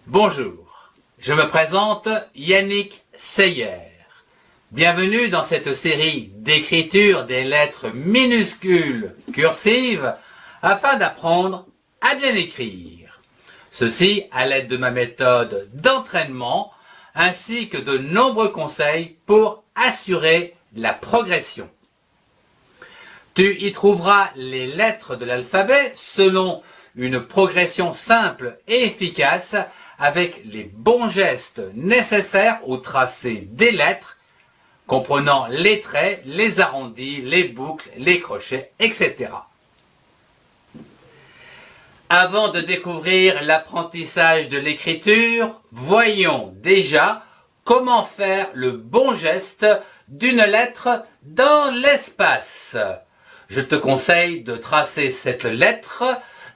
Bonjour, je me présente Yannick Seyer. Bienvenue dans cette série d'écriture des lettres minuscules cursives afin d'apprendre à bien écrire. Ceci à l'aide de ma méthode d'entraînement ainsi que de nombreux conseils pour assurer la progression. Tu y trouveras les lettres de l'alphabet selon une progression simple et efficace avec les bons gestes nécessaires au tracé des lettres, comprenant les traits, les arrondis, les boucles, les crochets, etc. Avant de découvrir l'apprentissage de l'écriture, voyons déjà comment faire le bon geste d'une lettre dans l'espace. Je te conseille de tracer cette lettre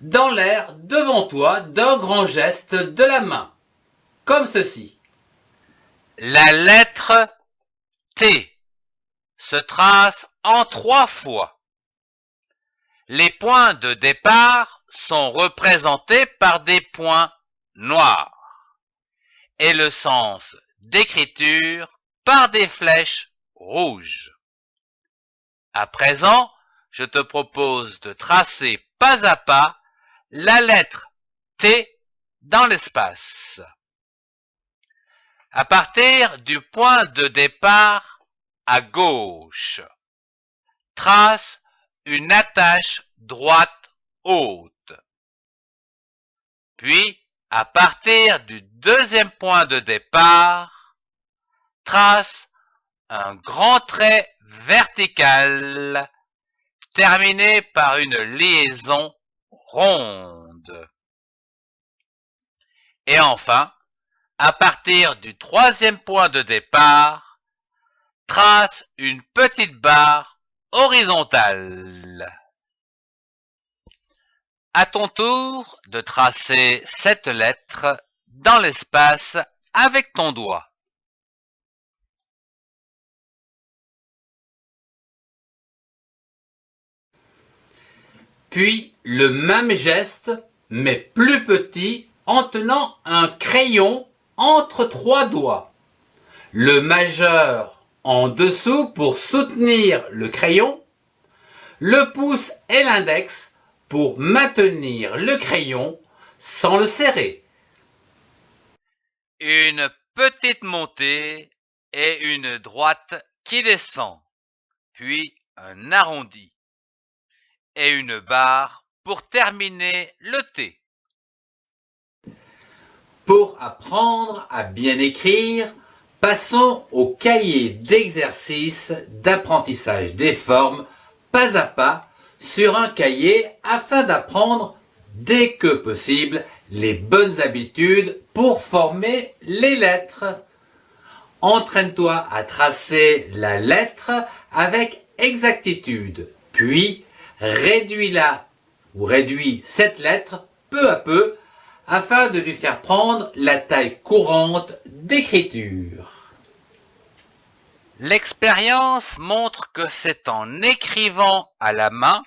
dans l'air devant toi d'un grand geste de la main, comme ceci. La lettre T se trace en 3 fois. Les points de départ sont représentés par des points noirs et le sens d'écriture par des flèches rouges. À présent, je te propose de tracer pas à pas la lettre T dans l'espace. À partir du point de départ à gauche, trace une attache droite haute. Puis, à partir du deuxième point de départ, trace un grand trait vertical terminé par une liaison ronde. Et enfin, à partir du troisième point de départ, trace une petite barre horizontale. À ton tour de tracer cette lettre dans l'espace avec ton doigt. Puis le même geste, mais plus petit, en tenant un crayon entre 3 doigts. Le majeur en dessous pour soutenir le crayon, le pouce et l'index pour maintenir le crayon sans le serrer. Une petite montée et une droite qui descend, puis un arrondi et une barre pour terminer le T. Pour apprendre à bien écrire, passons au cahier d'exercices d'apprentissage des formes pas à pas sur un cahier afin d'apprendre dès que possible les bonnes habitudes pour former les lettres. Entraîne-toi à tracer la lettre avec exactitude, puis réduis-la ou réduis cette lettre peu à peu afin de lui faire prendre la taille courante d'écriture. L'expérience montre que c'est en écrivant à la main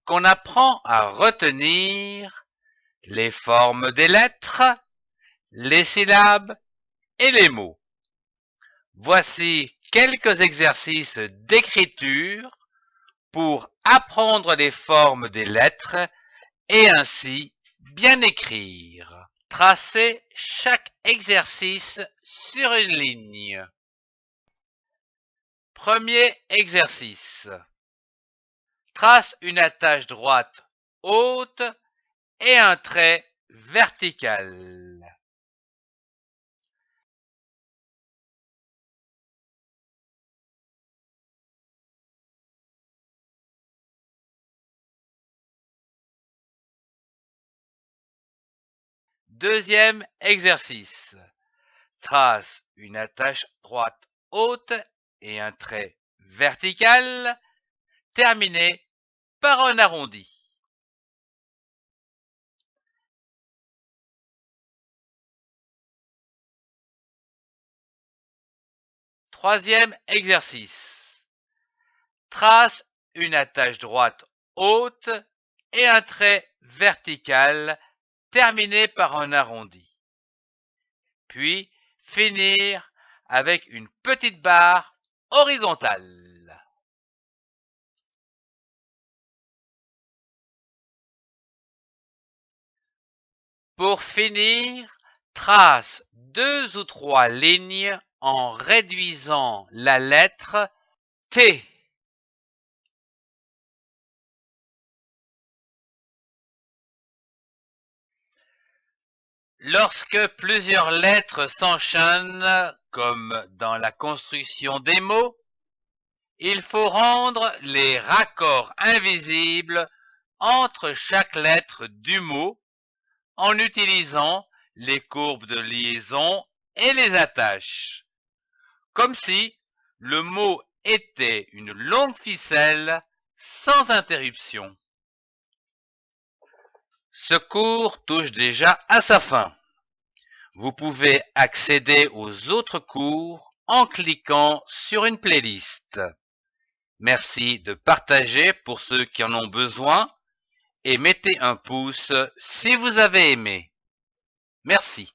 qu'on apprend à retenir les formes des lettres, les syllabes et les mots. Voici quelques exercices d'écriture pour apprendre les formes des lettres et ainsi bien écrire. Tracez chaque exercice sur une ligne. Premier exercice. Trace une attache droite haute et un trait vertical. Deuxième exercice. Trace une attache droite haute et un trait vertical terminé par un arrondi. Troisième exercice. Trace une attache droite haute et un trait vertical terminé par un arrondi. puis finir avec une petite barre horizontale. Pour finir, trace 2 ou 3 lignes en réduisant la lettre T. Lorsque plusieurs lettres s'enchaînent, comme dans la construction des mots, il faut rendre les raccords invisibles entre chaque lettre du mot en utilisant les courbes de liaison et les attaches, comme si le mot était une longue ficelle sans interruption. Ce cours touche déjà à sa fin. Vous pouvez accéder aux autres cours en cliquant sur une playlist. Merci de partager pour ceux qui en ont besoin et mettez un pouce si vous avez aimé. Merci.